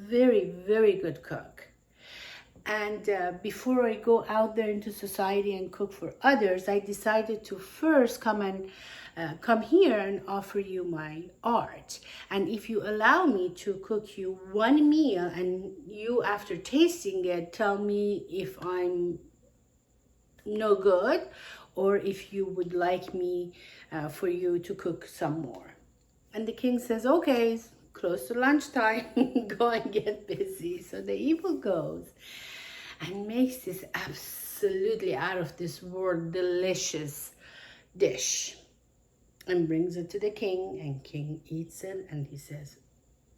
very, very good cook. And before I go out there into society and cook for others, I decided to first come here and offer you my art. And if you allow me to cook you one meal, and you, after tasting it, tell me if I'm no good, or if you would like me for you to cook some more. And the king says, okay, it's close to lunchtime, go and get busy. So the eagle goes and makes this absolutely out of this world delicious dish and brings it to the king, and king eats it, and he says,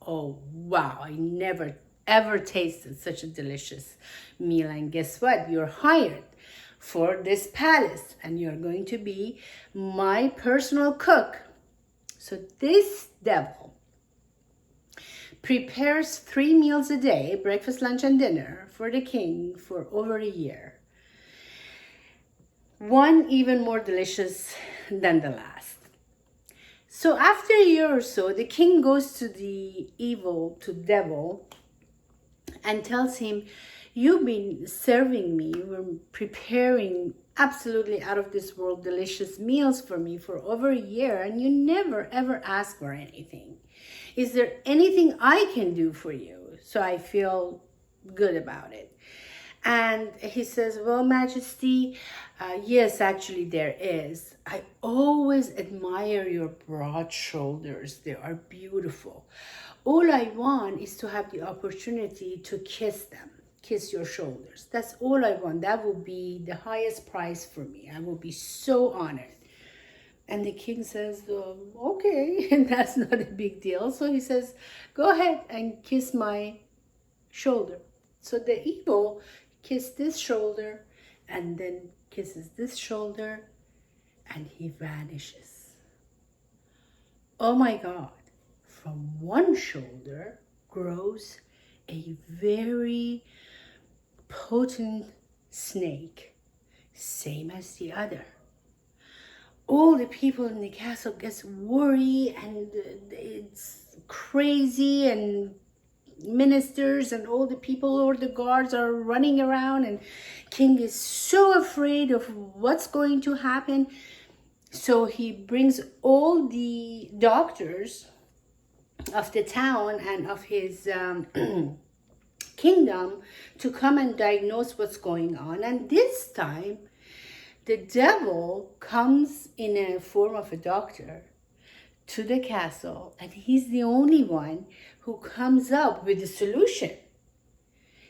oh wow, I never ever tasted such a delicious meal. And guess what? You're hired for this palace, and you're going to be my personal cook. So this devil prepares 3 meals a day, breakfast, lunch, and dinner, for the king for over a year. One even more delicious than the last. So after a year or so, the king goes to the devil, and tells him, you've been serving me, you were preparing absolutely out of this world delicious meals for me for over a year, and you never ever ask for anything. Is there anything I can do for you so I feel good about it? And he says, well, Majesty, yes, actually there is. I always admire your broad shoulders. They are beautiful. All I want is to have the opportunity to kiss them, kiss your shoulders. That's all I want. That will be the highest price for me. I will be so honored. And the king says, okay, and that's not a big deal. So he says, go ahead and kiss my shoulder. So the eagle kissed this shoulder, and then kisses this shoulder, and he vanishes. Oh my God. From one shoulder grows a very potent snake, same as the other. All the people in the castle gets worried, and it's crazy, and ministers and all the people, or the guards, are running around, and king is so afraid of what's going to happen. So he brings all the doctors of the town and of his kingdom to come and diagnose what's going on. And this time the devil comes in a form of a doctor to the castle, and he's the only one who comes up with a solution.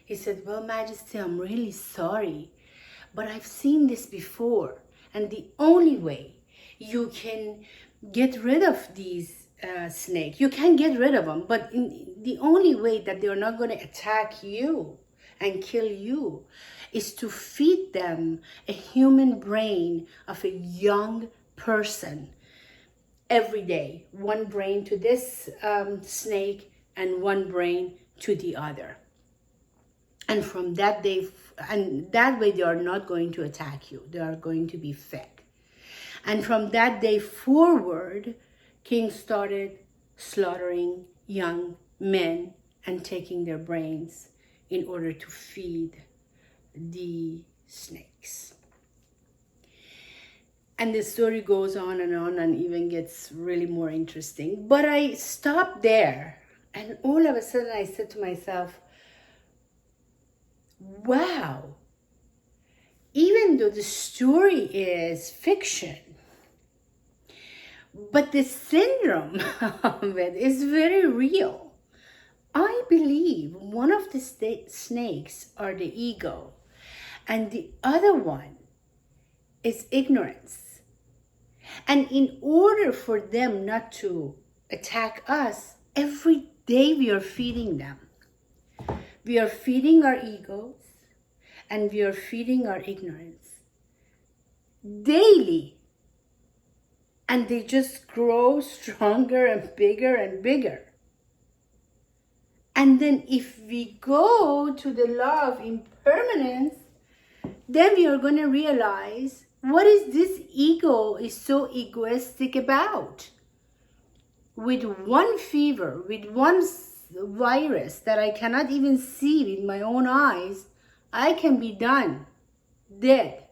He said, well, Majesty, I'm really sorry, but I've seen this before, and the only way you can get rid of these snake, you can get rid of them, but the only way that they're not going to attack you and kill you is to feed them a human brain of a young person every day. One brain to this snake and one brain to the other. And from that that way they are not going to attack you. They are going to be fed. And from that day forward, King started slaughtering young men and taking their brains in order to feed the snakes. And the story goes on and even gets really more interesting. But I stopped there, and all of a sudden I said to myself, wow, even though the story is fiction, but the syndrome of it is very real. I believe one of the snakes are the ego, and the other one is ignorance. And in order for them not to attack us, every day we are feeding them. We are feeding our egos, and we are feeding our ignorance daily. And they just grow stronger and bigger and bigger. And then if we go to the law of impermanence, then we are going to realize, what is this ego is so egoistic about? With one fever, with one virus that I cannot even see with my own eyes, I can be done, dead.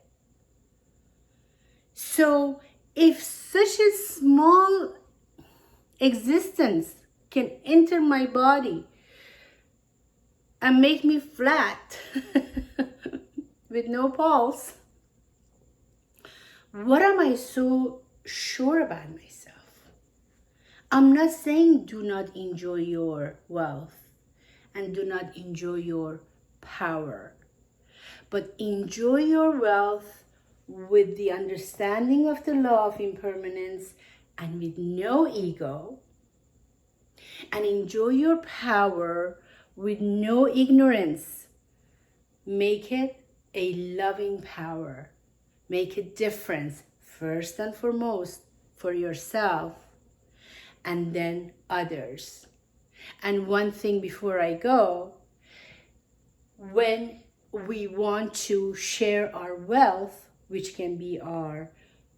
So if such a small existence can enter my body and make me flat with no pulse, what am I so sure about myself? I'm not saying do not enjoy your wealth and do not enjoy your power, but enjoy your wealth with the understanding of the law of impermanence and with no ego, and enjoy your power with no ignorance. Make it a loving power. Make a difference first and foremost for yourself and then others. And one thing before I go, when we want to share our wealth, which can be our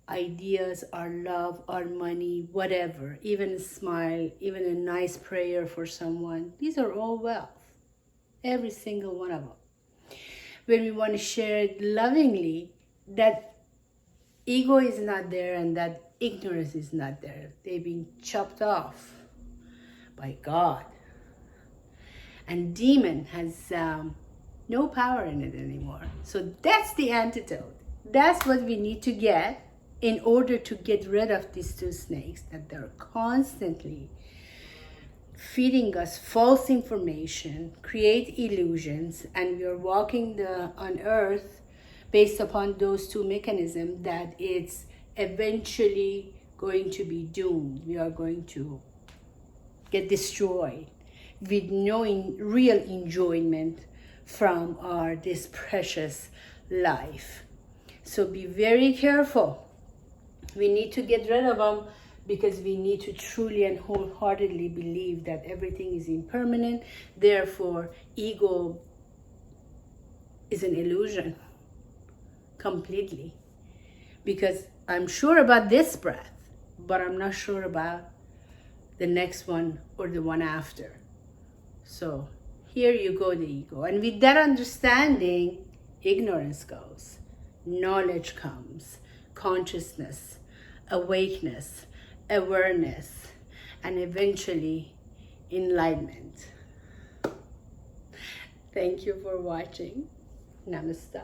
ideas, our love, our money, whatever, even a smile, even a nice prayer for someone, these are all wealth, every single one of them. When we want to share it lovingly, that ego is not there and that ignorance is not there. They've been chopped off by God. And demon has no power in it anymore. So that's the antidote. That's what we need to get in order to get rid of these two snakes that they're constantly feeding us false information, create illusions, and we are walking on earth based upon those two mechanisms that it's eventually going to be doomed. We are going to get destroyed with no real enjoyment from this precious life. So be very careful. We need to get rid of them because we need to truly and wholeheartedly believe that everything is impermanent. Therefore, ego is an illusion completely. Because I'm sure about this breath, but I'm not sure about the next one or the one after. So here you go, the ego. And with that understanding, ignorance goes, knowledge comes, consciousness, awakeness, awareness, and eventually enlightenment. Thank you for watching. Namaste.